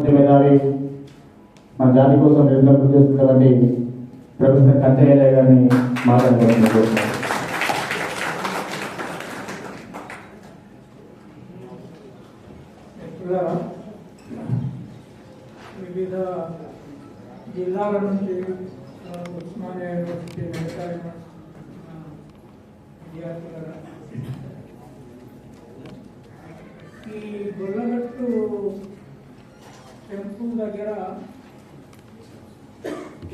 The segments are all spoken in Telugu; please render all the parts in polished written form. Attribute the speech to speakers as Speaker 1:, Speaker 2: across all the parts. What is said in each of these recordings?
Speaker 1: మేధావి మన జాతి కోసం నిరంతరం కృషి చేస్తున్నటువంటి ప్రొఫెసర్ కంచయ్య గారిని మాట్లాడుకుంటున్నారు.
Speaker 2: వివిధ జిల్లాల నుంచి ఉస్మానియా యూనివర్సిటీ మెడికల్ విద్యార్థుల ఈ గొల్లగట్టు టెంపుల్ దగ్గర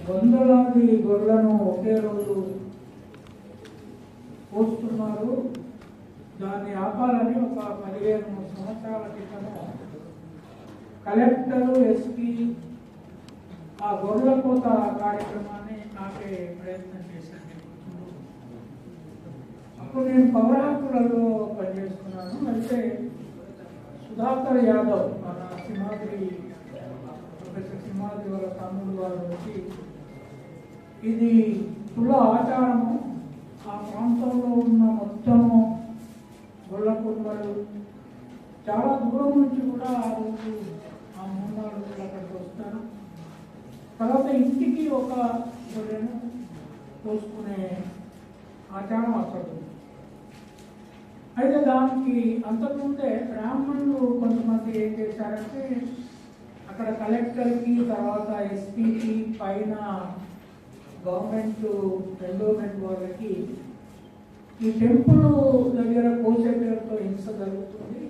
Speaker 2: వందలాది గొర్రెలను ఒకే రోజు పోస్తున్నారు. దాన్ని ఆపాలని ఒక 15 సంవత్సరాల క్రితము కలెక్టర్, ఎస్పీ ఆ గొర్రెల కోత కార్యక్రమాన్ని ఆపే ప్రయత్నం చేశాను. అప్పుడు నేను పౌర హక్కులలో పనిచేస్తున్నాను. అయితే సుధాకర్ యాదవ్ మన సింహాద్రి ప్రొఫెసర్ సింహాద్రి వాళ్ళ తమ్ముడు వారు వచ్చి ఇది కుల ఆచారము, ఆ ప్రాంతంలో ఉన్న మొత్తము గొల్ల కుటుంబాలు చాలా దూరం నుంచి కూడా ఆ రోజు ఆ 3-4 రోజులు అక్కడికి వస్తారు. తర్వాత ఇంటికి ఒక గొర్రెను కోసుకునే ఆచారం అక్కడ ఉంది. అయితే దానికి అంతకుముందే బ్రాహ్మణులు కొంతమంది ఏం చేశారంటే అక్కడ కలెక్టర్కి, తర్వాత ఎస్పీకి, పైన గవర్నమెంట్ ఎండోమెంట్ వాళ్ళకి ఈ టెంపుల్ దగ్గర కోసే పేరుతో హింస జరుగుతుంది,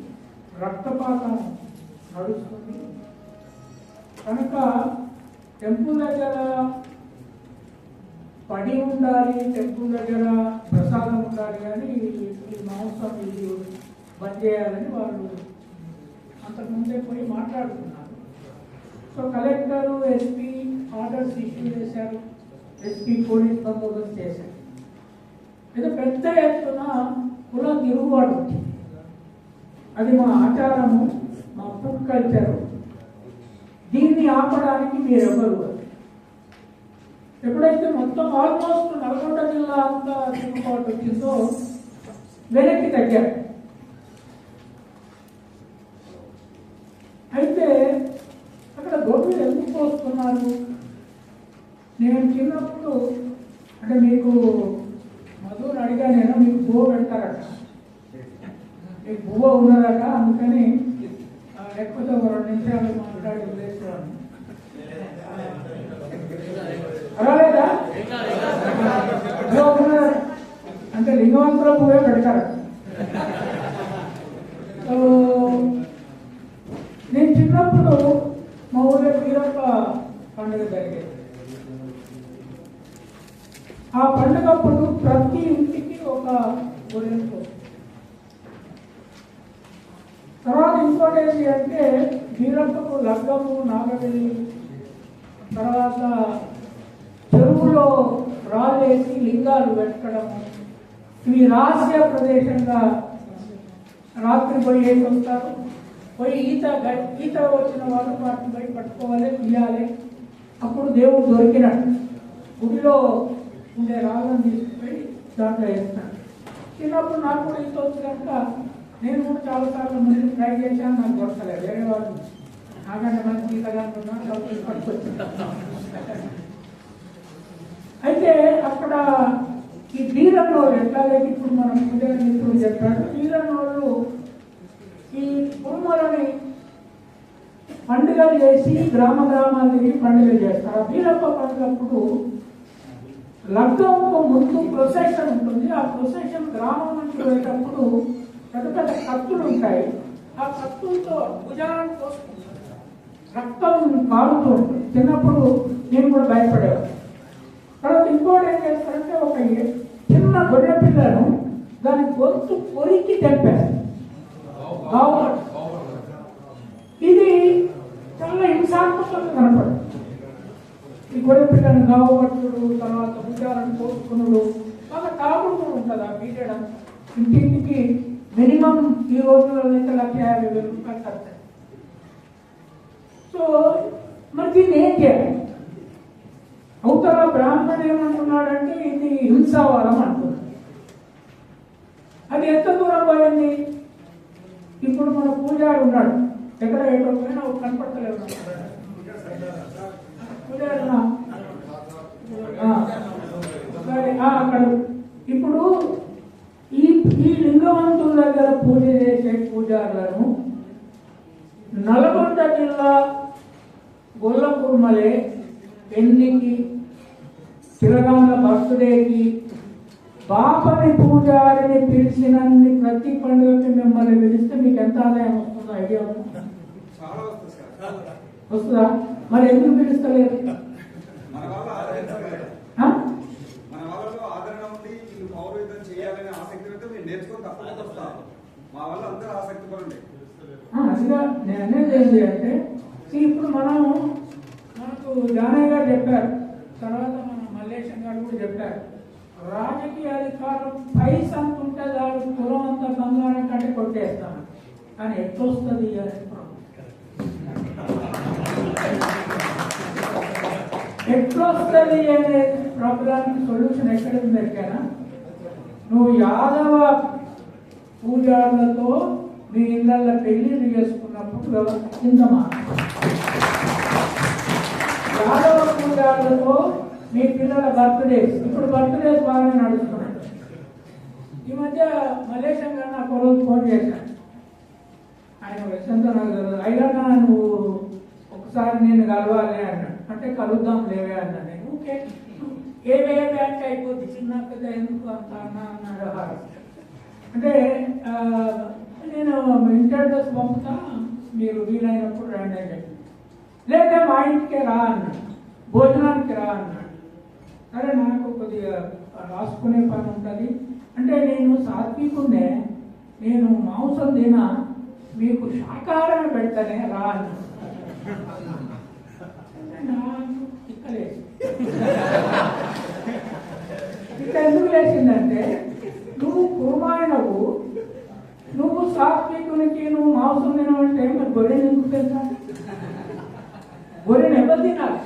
Speaker 2: రక్తపాతం నడుస్తుంది కనుక టెంపుల్ దగ్గర పడి ఉండాలి, టెంపుల్ దగ్గర ప్రసాదం ఉండాలి, కానీ ఈ మాంసం ఇది బంద్ చేయాలని వాళ్ళు అంతకుముందే పోయి మాట్లాడుతున్నారు. So collector, SP orders issue చేశారు, ఎస్పీ పోలీస్ బందోబస్తు చేశారు. ఇది పెద్ద ఎత్తున కుల తిరుగుబాటు, అది మా ఆచారము, మా ఫుడ్ కల్చరు, దీన్ని ఆపడానికి మీరెవరు? ఎప్పుడైతే మొత్తం ఆల్మోస్ట్ నల్గొండ జిల్లా అంతా తిరుగుబాటు వచ్చిందో వెనక్కి తగ్గారు. అయితే అక్కడ గొర్రెలు ఎందుకు వస్తున్నారు? నేను చిన్నప్పుడు అంటే మీకు మధుని అడిగా, నేను మీకు బువ్వ పెడతారట, మీకు బువ్వ ఉన్నదట, అందుకని లేకపోతే ఒక 2 నిమిషాలు మాట్లాడి వదిలేసేవాడిని. పర్వాలేదా? అంటే లింగవంతుల పువ్వే పెడతారు. నేను చిన్నప్పుడు మా ఊళ్ళో వీరప్ప పండుగ జరిగేది. ఆ పండుగప్పుడు ప్రతి ఇంటికి ఒక గొర్రెలు. తర్వాత ఇంకోటి ఏంటి అంటే వీరప్పకు లగ్గము, నాగవెల్లి, తర్వాత చెరువులో రాళ్ళేసి లింగాలు పెట్టడము, ఇవి రహస్య ప్రదేశంగా రాత్రి పోయి వేసి వస్తారు. పోయి ఈత వచ్చిన వాళ్ళు వాటిని పోయి పట్టుకోవాలి, తీయాలి. అప్పుడు దేవుడు దొరికినట్టు గుడిలో ఉండే రాళ్ళను తీసుకుపోయి దాంట్లో వేస్తాను. చిన్నప్పుడు నాకు కూడా ఈత వచ్చి కనుక నేను కూడా చాలాసార్లు ముందు ట్రై చేశాను, నాకు దొరకలేదు. వేరే వాళ్ళు నాకంటే మంచి ఈతగా పట్టుకొచ్చాను. అయితే అక్కడ ఈ వీరన్నోళ్ళు ఎట్లాగైతే ఇప్పుడు మనం ఇప్పుడు చెప్పాడు, వీరన్నోళ్ళు ఈ కుటుంబాలని పండుగలు చేసి గ్రామాలు తిరిగి పండుగలు చేస్తారు. ఆ వీరప్ప పండుగప్పుడు లగ్గంకు ముందు ప్రొసెషన్ ఉంటుంది. ఆ ప్రొసెషన్ గ్రామం నుంచి వెళ్ళేటప్పుడు పెద్ద పెద్ద కత్తులు ఉంటాయి. ఆ కత్తులతో భుజాలను కోసుకుంటారు, రక్తం కారుతూ ఉంటుంది. చిన్నప్పుడు నేను కూడా భయపడేవాడు. తర్వాత ఇంకోటి ఏం చేస్తారంటే ఒక చిన్న గొర్రె పిల్లను దాని గొంతు కొరికి తెంపారు. ఇది చాలా హింసాత్మకంగా కనపడదు. ఈ గొర్రె పిల్లని గావపట్టుడు, తర్వాత భుజాలను కోసుకునుడు, బాగా తాగుతూ ఉంటుంది. ఆ పీరియడ్ అంతా ఇంటింటికి మినిమం ఈ రోజుల్లో అయితే 1,50,000 రూపాయలు ఖర్చు. సో మరి దీన్ని ఏం చేయాలి? అవతల బ్రాహ్మణుడు ఏమంటున్నాడంటే ఇది హింసావాదం అంటున్నాడు. అది ఎంత దూరం పోయింది? ఇప్పుడు మన పూజారి ఉన్నాడు, ఎక్కడ ఏటోపోయినా కనపడతలేవు పూజారునా? సరే అక్కడ ఇప్పుడు ఈ లింగవంతుల దగ్గర పూజ చేసే పూజారులను నల్గొండ జిల్లా గొల్లకుర్మలే పెళ్లికి, తిలగాంల బర్త్డేకి బాపని పూజారిని పిలిచినన్ని ప్రతి పండుగకి మిమ్మల్ని పిలిస్తే మీకు ఎంత ఆదాయం వస్తుందో ఐడియా వస్తుందా? మరి ఎందుకు పిలుస్తలేదు? అదిగా నేను అనేది ఏంటి అంటే ఇప్పుడు మనకు జానయ్య గారు చెప్పారు, తర్వాత మన మల్లేశం గారు కూడా చెప్పారు, రాజకీయ అధికారం పైసంత ఉంటే దాని కులం అంత బంగారం కంటే కొట్టేస్తాను, కానీ ఎట్లొస్తుంది ఎట్లొస్తుంది అనే ప్రాబ్లానికి సొల్యూషన్ ఎక్కడ దొరికానా? నువ్వు యాదవ పూజారులతో మీ ఇళ్ళల్లో పెళ్లిళ్ళు చేసుకున్నప్పుడు వ్యవస్థ కిందమా, యాదవ పూజారులతో మీ పిల్లల బర్త్డేస్, ఇప్పుడు బర్త్డేస్ బాగా నడుస్తున్నాయి. ఈ మధ్య మలేషియా గారు నాకు రోజు ఫోన్ చేశాను, ఆయన వచ్చంతా నాకు తెలియదు, అయినా నువ్వు ఒకసారి నేను కలవాలి అన్నాడు. అంటే కలుద్దాం లేవే అన్నాడు. నేను ఓకే ఏవే బ్యాంక్ అయిపోద్ది చిన్న పెద్ద ఎందుకు అంత అన్నాడు. అంటే నేను ఇంటర్వ్యూస్ పంపుతా, మీరు వీలైనప్పుడు రండి అని చెప్పి, లేదా మా ఇంటికే రా అన్నాడు, భోజనానికి రా అన్నాడు. సరే నాకు కొద్దిగా రాసుకునే పని ఉంటుంది అంటే నేను సాత్వికునే, నేను మాంసం తినా, మీకు శాకాహారం పెడతానే రా అన్నాడు. నాకు తిక్కలేదు. ఇట్లా ఎందుకు లేచిందంటే నువ్వు కుర్మాయనవు, నువ్వు సాత్వికునికి నువ్వు మాంసం తినవంటే మరి గొర్రెని ఎందుకు తెలుసా? గొర్రెని ఎవరు తినాలి?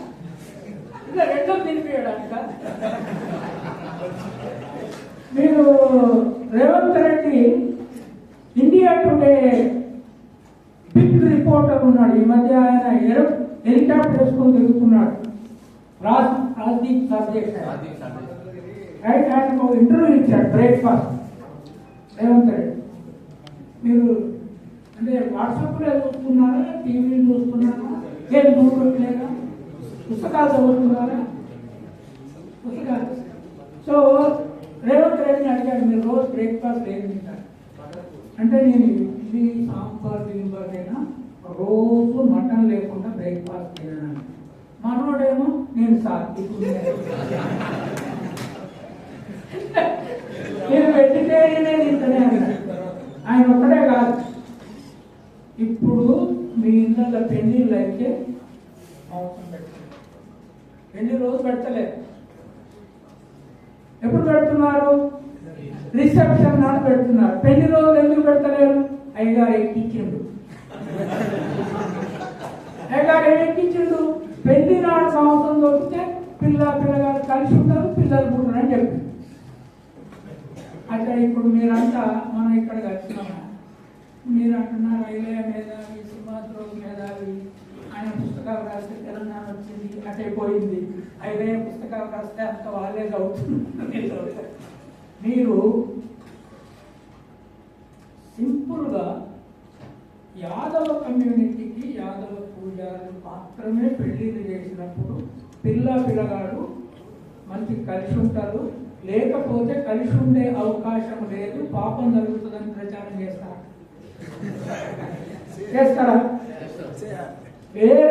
Speaker 2: ఇంకా రెండో తినిపించడానిక? మీరు Revanth Reddy India Today big reporter ఉన్నాడు. ఈ మధ్య ఆయన హెలికాప్టర్ వేసుకొని తిరుగుతున్నాడు. రాజ్దీప్ సబ్జెక్ట్ రైట్, ఆయన ఇంటర్వ్యూ ఇచ్చాడు బ్రేక్ఫాస్ట్ రేవంత్ రెడ్డి. మీరు అంటే వాట్సాప్లో చూస్తున్నారా, టీవీలు చూస్తున్నారా, ఏం చూడట్లేదా, పుస్తకాలు చదువుతున్నారా? పుస్తకాలు. సో రేవంత్ రెడ్డిని అడిగాడు, మీరు రోజు బ్రేక్ఫాస్ట్ ఏం తింటారు అంటే, నేను ఇడ్లీ సాంబార్ తినబడేనా, రోజు మటన్ లేకుండా బ్రేక్ఫాస్ట్ తినను. మనోడేమో నేను సాత్వికుడే, నేను వెజిటేరియనే తింటనే అన్నాడు. ఆయన ఒక్కడే కాదు, ఇప్పుడు మీ ఇళ్ళ పెళ్లిళ్ళు అయితే మాంసం పెట్టలేదు, పెళ్లి రోజు పెట్టలేదు. ఎప్పుడు పెడుతున్నారు? రిసెప్షన్ నాడు పెడుతున్నారు. పెళ్లి రోజులు ఎందుకు పెడతలేరు? అయ్యగారు ఎక్కించిండు. అయ్యగారు ఎక్కించిండు. పెళ్లి నాడు సంవత్సరం దొరికితే పిల్లగారు కలిసి ఉంటారు, పిల్లలు పుట్టారని చెప్పి. అయితే ఇప్పుడు మీరంతా మనం ఇక్కడ కలిసినామా, మీరు అంటున్నారు ఐలయ మేధావి, సింహాద్రోగ మేధావి, ఆయన పుస్తకాలు రాస్తే తెలంగాణ వచ్చింది, అటైపోయింది. ఐలయ పుస్తకాలు రాస్తే అంత వాళ్ళే చదువుతున్నారు. మీరు సింపుల్గా యాదవ కమ్యూనిటీకి యాదవ పూజారులు మాత్రమే పెళ్లిళ్ళు చేసినప్పుడు పిల్లగాడు మంచి కలిసి ఉంటారు, లేకపోతే కలిసి ఉండే అవకాశం లేదు, పాపం జరుగుతుందని ప్రచారం చేస్తారా? వేరే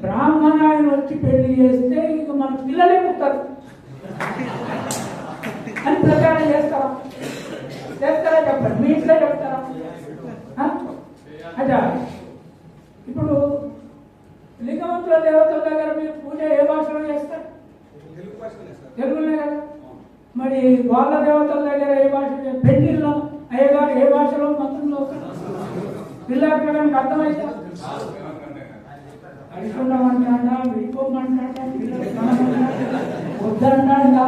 Speaker 2: బ్రాహ్మణాయన వచ్చి పెళ్లి చేస్తే ఇక మన పిల్లలే పుట్టారు అని ప్రచారం చేస్తారా? చెప్పండి, మీ ఇంట్లో చెప్తారా? అదా ఇప్పుడు లింగవంతుల దేవతల దగ్గర మీరు పూజ ఏ భాషలో చేస్తారు? తెలుగునే కదా. మరి వాళ్ళ దేవతల దగ్గర ఏ భాష? పెళ్లిలో అయ్యగారు ఏ భాషలో మంత్రంలో పిల్లలకి అర్థమైతే అడిచుండమంటాడా, విడిపోమంటాడా, వద్దంటాడా?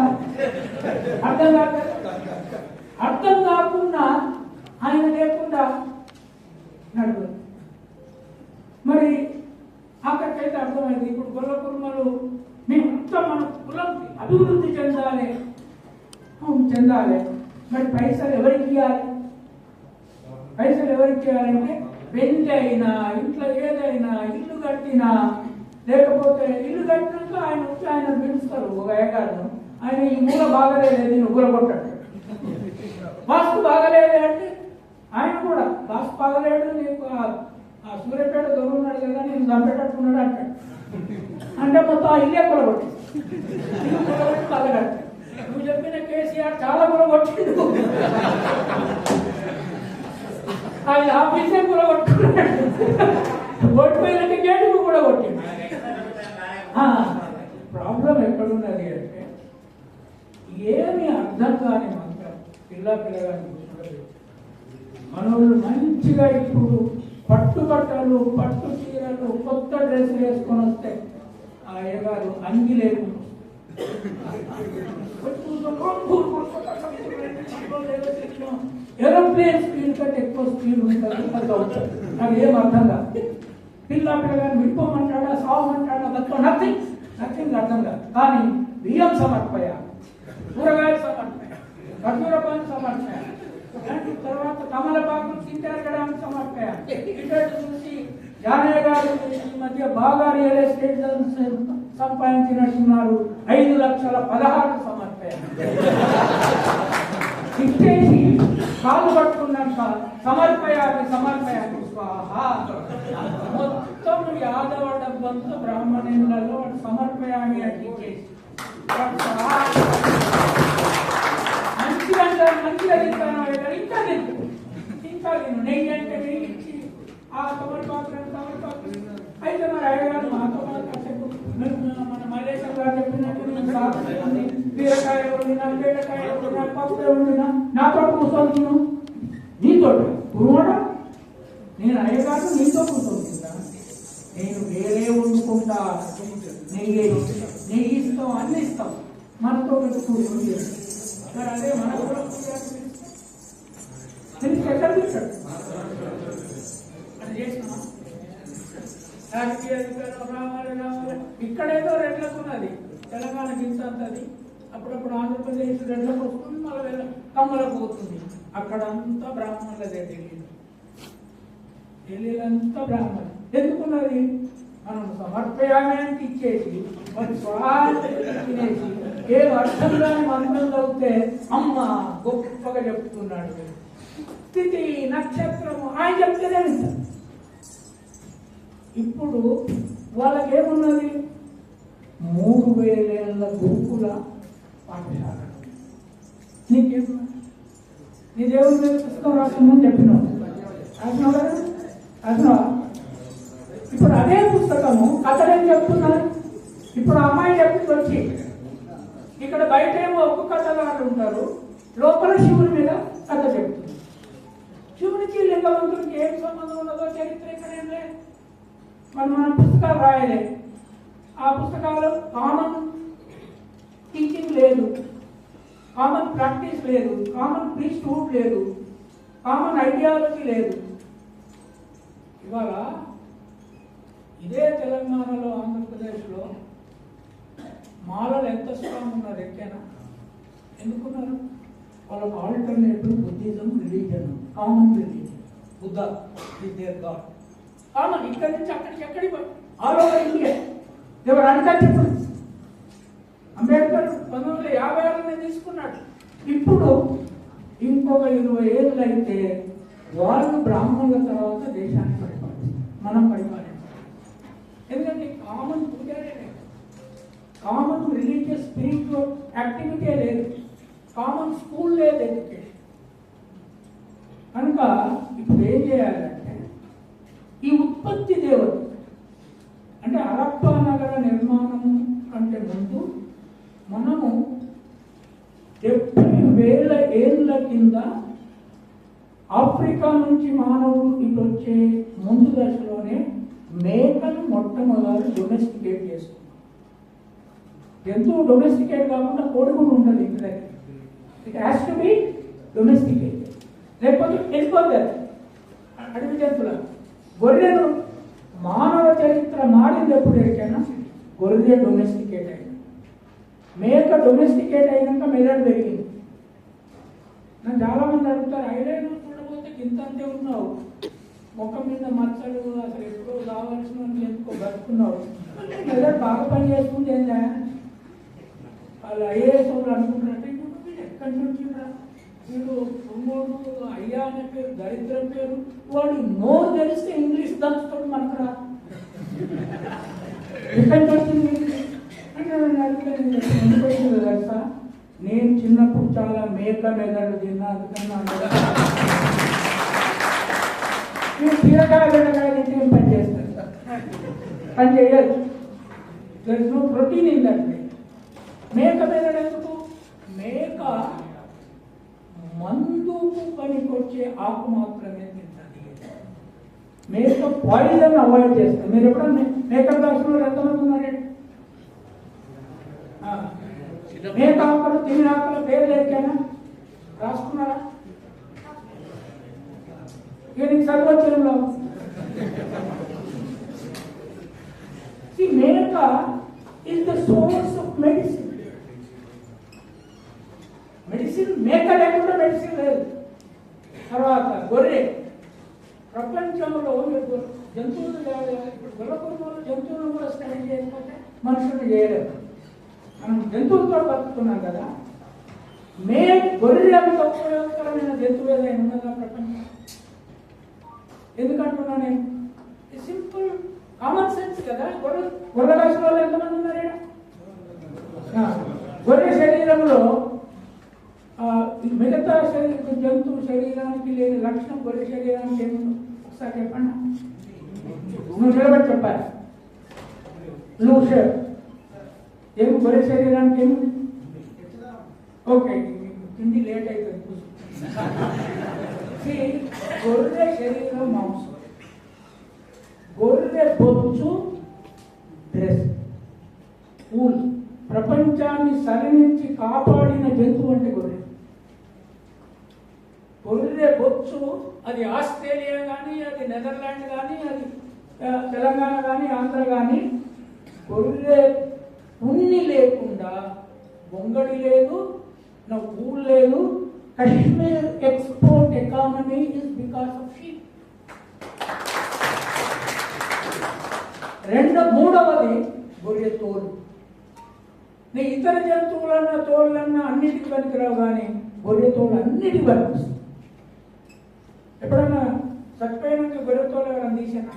Speaker 2: అర్థం కాకుండా ఆయన లేకుండా నడుపు. అయితే అర్థమైంది. ఇప్పుడు గొల్ల కుర్మలు మేమంతా మన కులం అభివృద్ధి చెందాలి. చెందాలి, మరి పైసలు ఎవరికి ఇవ్వాలి? పైసలు ఎవరికి ఇవ్వాలంటే పెళ్లి అయినా ఇంట్లో ఏదైనా ఇల్లు కట్టినా, లేకపోతే ఇల్లు కట్టినాక ఆయన వచ్చి ఆయన పిలుస్తారు ఒక ఏకాలను. ఆయన ఈ మూల బాగలేదు నువ్వు గురగొట్టాడు, వాస్తు బాగలేదు అంటే ఆయన కూడా వాస్తు బాగలేడు, నీకు ఆ సూర్యపేట దొంగ ఉన్నాడు కదా నేను చంపేటట్టుకున్నాడు అంటాడు. అంటే మొత్తం ఆ ఇల్లే గురగొట్టి బాగలేడు. నువ్వు చెప్పిన కేసీఆర్ చాలా గురగొట్టిండు, ఆయన ఆఫీసే గురగొట్టుకున్నాడు, ఓడిపోయినాక గేటుకు కూడా కొట్టిండు. ప్రాబ్లం ఎక్కడున్నది అంటే ఏమి అర్థం కాని మాత్రం పిల్లగాని మనోళ్ళు మంచిగా ఇప్పుడు పట్టుబట్టలు పట్టు చీరలు కొత్త డ్రెస్సులు వేసుకొని వస్తే ఆ అయ్యగారు అంగి లేకుండా ఏరోప్లేన్ స్పీడ్ కంటే ఎక్కువ స్పీడ్ ఉంటుంది, అది అవుతుంది. నాకు ఏం అర్థం కాదు. పిల్లగాని విడిపోమంటాడా సావమంటాడా దాంట్లో నథింగ్ అర్థం కాదు. కానీ బియ్యం సమర్పయ, కూరగాయలు సమర్పయ, ఖర్జూర పండు సమర్పయ, తర్వాత తమలపాకులు తింటారగడానికి సమర్పయ. ఇటు చూసి జానయ్య గారు ఈ మధ్య బాగా రియల్ ఎస్టేట్ సంపాదించినట్టున్నారు, 5,16,000 సమర్పయ. ఇచ్చేసి కాలు పట్టుకున్నాక సమర్పయాన్ని స్వాహా. మొత్తం యాదవ డబ్బంతా బ్రాహ్మణులలో సమర్పయాన్ని అట్టించేసి మంచిగా తింటాను, ఇంకా నేను నెయ్యి అంటే నెయ్యి ఇచ్చి ఆ తమలపాకు అయితే మరి అయ్యగారు మాతో కాసేపు మన మల్లేశ్వర గారు చెప్పినట్టు బీరకాయ వండినా, బీరకాయ వండినా, పప్పు వండినా నాతో కూర్చొని తిను. నీతో కురుమడా నేను అయ్యగారు నీతో కూర్చొని తింటా, నేను వేరే వండుకుంటా. నెయ్యి ఇస్తాం, అన్ని ఇస్తాం, మనతో కూర్చొని మరి అదే మన కూడా ఎక్కడ తింటాడు అది చేసినా. రాజకీయ అధికారం రావాలి. ఇక్కడేదో రెడ్లకున్నది, తెలంగాణకి ఇంత అంతది. అప్పుడప్పుడు ఆంధ్రప్రదేశ్ రెడ్లకు వస్తుంది, మళ్ళీ కమ్మలకు పోతుంది. అక్కడంతా బ్రాహ్మణులదే ఢిల్లీలంతా బ్రాహ్మణులు. ఎందుకున్నది? మనం సమర్పయానికి ఇచ్చేసి మరి తినేసి ఏ అర్థం కాని మంత్రం చదివితే అమ్మ గొప్పగా చెప్తున్నాడు. స్థితి నక్షత్రము ఆయన చెప్తేనే వింటారు. ఇప్పుడు వాళ్ళకేమున్నది? 3,000 ఏళ్ల గురుకుల పాఠశాల. నీకేమన్నా నీ దేవుడి మీద పుస్తకం రాసిందని చెప్పినావు, రాసినావు కదా, రాసినావా? ఇప్పుడు అదే పుస్తకము కథలేం చెప్తున్నారు. ఇప్పుడు అమ్మాయి చెప్పింది వచ్చి ఇక్కడ బయట ఏమో ఒక్క కథగాళ్ళు ఉంటారు, లోపల శివుని మీద కథ చెప్తుంది. శివునికి లింగవంతుడికి ఏం సంబంధం ఉన్నదో చరిత్ర ఇక్కడ ఏం లేదు. మనం పుస్తకాలు రాయలే, ఆ పుస్తకాలు కామన్ టీచింగ్ లేదు, కామన్ ప్రాక్టీస్ లేదు, కామన్ ప్రీస్టూడ్ లేదు, కామన్ ఐడియాలజీ లేదు. ఇవాళ ఇదే తెలంగాణలో ఆంధ్రప్రదేశ్లో మాలలు ఎంత స్ట్రాంగ్ ఉన్నారు ఎక్కైనా? ఎందుకున్నారు? వాళ్ళకు alternative Buddhism religion, common religion, Buddha is their god. Common ఇక్కడి నుంచి ఎక్కడికి ఆల్ ఓవర్ ఇండియా. ఎవరు అన్టచబుల్. అంబేద్కర్ 1956 తీసుకున్నాడు. ఇప్పుడు ఇంకొక 20 ఏళ్ళు అయితే వాళ్ళు బ్రాహ్మణుల తర్వాత దేశాన్ని పరిపాలిస్తారు, మనం పరిపాలించాలి. ఎందుకంటే కామన్ పూజారే లేదు, కామన్ రిలీజియస్ స్పిరిచువల్ యాక్టివిటీ లేదు, కామన్ స్కూల్ లేదు, ఎడ్యుకేషన్. కనుక ఇప్పుడు ఏం చేయాలంటే ఈ ఉత్పత్తి దేవత అంటే హరప్పా నగర నిర్మాణము కంటే ముందు మనము 70,000 ఏళ్ళ కింద ఆఫ్రికా నుంచి మానవుడు ఇటు వచ్చే ముందు దశలోనే మేకలు మొట్టమొదటి డొమెస్టికేట్ చేసుకున్నాం. జంతువు డొమెస్టికేట్ కాకుండా కోడి కూడా ఉంటుంది ఇంటి దగ్గర. It has to be domesticate, లేకపోతే వెళ్ళిపోతారు అడవి జంతువుల. మానవ చరిత్ర మారింది ఎప్పుడు ఎక్కైనా గొర్రె డొమెస్టికేట్ అయింది. మేక డొమెస్టికేట్ అయినాక మెదడు పెరిగింది. నన్ను చాలా మంది అడుగుతారు, ఐదేళ్ళు చూడబోతే ఇంతంతే ఉన్నావు, ముఖం మీద మచ్చలు, అసలు ఎప్పుడో కావాల్సిన ఎందుకో బతుకున్నావు, మెదడు బాగా పని చేసుకుంటే ఏందా వాళ్ళు ఐఏఎస్ వాళ్ళు అనుకుంటున్నట్టే వీడు ఎక్కడి నుంచి వీడు తుమ్మోడు అయ్యా అనే పేరు దరిద్రం పేరు, వాడు నో తెలిస్తే ఇంగ్లీష్ దంచుతాడు మనకు రా ఎక్కడికి వచ్చింది అంటే నేను అడిగితే తెలుసా, నేను చిన్నప్పుడు చాలా మేక మెదడు తిన్నా, అందుకన్నా నేను బీరకాయ బెండకాయ తింటే ఏం పని చేస్తాను సార్, పని చేయదు. There is no protein in that. మేక మెదడు ఎందుకు? మేక మందుకు పనికొచ్చే ఆకు మాత్రమే తింటుంది. మేక పాయిజన్ అవాయిడ్ చేస్తుంది. మీరు ఎప్పుడన్నా మేక దర్శనంలో ఎంతమంది ఉన్నారండి? మేక ఆకులు తినే ఆకుల పేరు లేకైనా రాసుకున్నారా? దీనికి సర్వోచ్చరంలో మేక is the source of medicine. Medicine మేక లేకుండా మెడిసిన్ లేదు. తర్వాత గొర్రె ప్రపంచంలో జంతువులు ఇప్పుడు గొర్రె జంతువులను కూడా స్టడీ చేయకపోతే మనుషులు చేయలేదు. మనం జంతువులతో బతుకుతున్నాం కదా. గొర్రె అంత ఉపయోగకరమైన జంతువు ఏదైనా ఉన్నదా ప్రపంచం? ఎందుకంటున్నా నేను సింపుల్ కామన్ సెన్స్ కదా. గొర్రె రాష్ట్రాల్లో ఎంతమంది ఉన్నారు? గొర్రె శరీరంలో మిగతా జంతువు శరీరానికి లేని లక్షణం గొర్రె శరీరానికి ఏముందో ఒకసారి చెప్పండి. నువ్వు నిలబడి చెప్పాలి. లూషర్ ఏమి గొర్రె శరీరానికి ఏముంది? ఓకే, తిండి లేట్ అవుతుంది. గొర్రె శరీరం మాంసం, గొర్రె బొచ్చు డ్రెస్, ఊల్. ప్రపంచాన్ని సరినించి కాపాడిన జంతువు అంటే గొర్రె. గొర్రె బొచ్చు అది ఆస్ట్రేలియా కానీ, అది నెదర్లాండ్ కానీ, అది తెలంగాణ కానీ, ఆంధ్ర కానీ, గొర్రె ఉన్ని లేకుండా బొంగడి లేదు, నా ఊళ్ళు లేదు. Kashmir export economy is because of sheep. మూడవది గొర్రె తోలు. నీ ఇతర జంతువులన్నా తోళ్ళన్నా అన్నిటికి పనికిరావు, కానీ గొర్రె తోలు అన్నిటికి పనికొస్తుంది. ఎప్పుడన్నా చచ్చిపోయినాక గొర్రె తోలు ఎవరైనా తీసినా?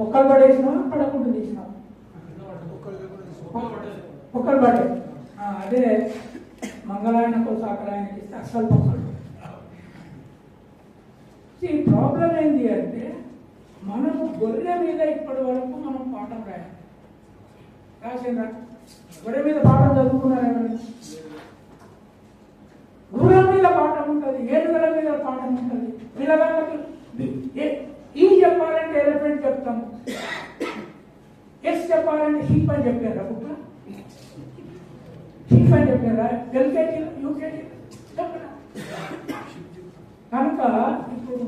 Speaker 2: ఒక్కలు పడేసినా పడకుండా తీసినా? ఒక్కలు పడే. అదే మంగళాయనకు సాకరాయనకి ఇస్తే అస్సలు పక్కలు. ఈ ప్రాబ్లం ఏంటి అంటే, మనము గొర్రె మీద ఇప్పటి వరకు మనం పాఠం రాసిందా? గొర్రె మీద పాఠం చదువుకున్నారు ఎవరైనా? గుర్రం మీద పాఠం ఉంటుంది, ఏనుగుల మీద పాఠం ఉంటుంది. పిల్లగాళ్ళకి ఈ చెప్పాలంటే ఎలిఫెంట్ చెప్తాము, ఎస్ చెప్పాలంటే షీప్ అని చెప్పారా? బుక్ షీప్ అని చెప్పారా? ఎల్కేజీ యూకేజీ చెప్పరా? కనుక ఇప్పుడు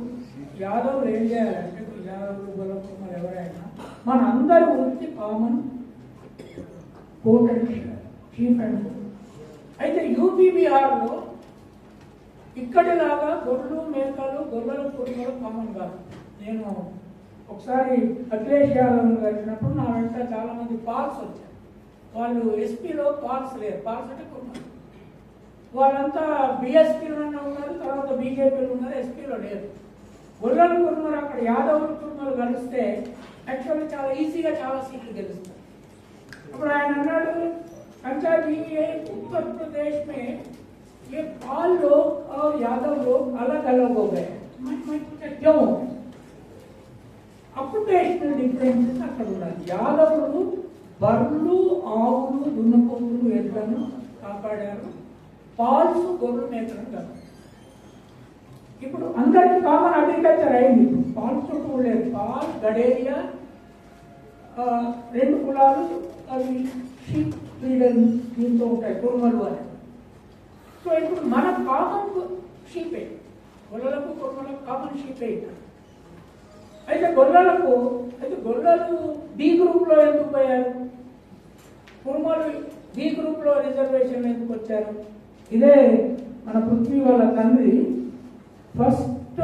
Speaker 2: యాదవులు ఏం చేయాలంటే, యాదవులు గొల్లకుమారు ఎవరైనా మన అందరూ వృత్తి common goat and sheep and goat. అయితే యూపీ బీహార్లో ఇక్కడిలాగా గొర్రెలు మేకలు గొర్రెలు కుటుంబాలు కామన్ కాదు. నేను ఒకసారి అఖిలేష్ యాదవ్ కలిసినప్పుడు నా వెంట చాలా మంది పాల్స్ వచ్చారు. వాళ్ళు ఎస్పీలో పాల్స్ లేరు, పాల్స్ అంటే కుటుంబం. వాళ్ళంతా బిఎస్పీలోనే ఉన్నారు, తర్వాత బీజేపీలో ఉన్నారు, ఎస్పీలో లేరు. గొర్రెలు కుటుంబాలు అక్కడ యాదవులు కుటుంబాలు కలిస్తే యాక్చువల్లీ చాలా ఈజీగా చాలా సీట్లు గెలుస్తారు. అప్పుడు ఆయన అన్నాడు, పంచాయతీ उत्तर प्रदेश में ये पाल लोग और यादव लोग अलग अलग हो गए. मैं पूछा क्यों? అప్లికేషనల్ డిఫరెన్సెస్ అక్కడ ఉన్నాయి. యాదవులు బర్రెలు, ఆవులు, దున్నపోతులు, ఎడ్లను కాపాడారు. పాల్స్ గొర్రెలు మేకలను కాదు. ఇప్పుడు అందరికి కామన్ అగ్రికల్చర్ అయింది. పాల్స్ చుట్టూ లేదు. పాల్, గడేరియా, రెండు కులాలు అవి షీప్ బ్రీడర్ దీంతో ఉంటాయి, కుర్మలు అని. సో ఇప్పుడు మన కామన్ షీపే, గొర్రెలకు కుర్మలకు కామన్ షీపే. అయితే గొల్లలు బి గ్రూప్లో ఎందుకు పోయారు? కుర్మలు బి గ్రూప్లో రిజర్వేషన్ ఎందుకు వచ్చారు? ఇదే మన పృథ్వీ వాళ్ళ తండ్రి ఫస్ట్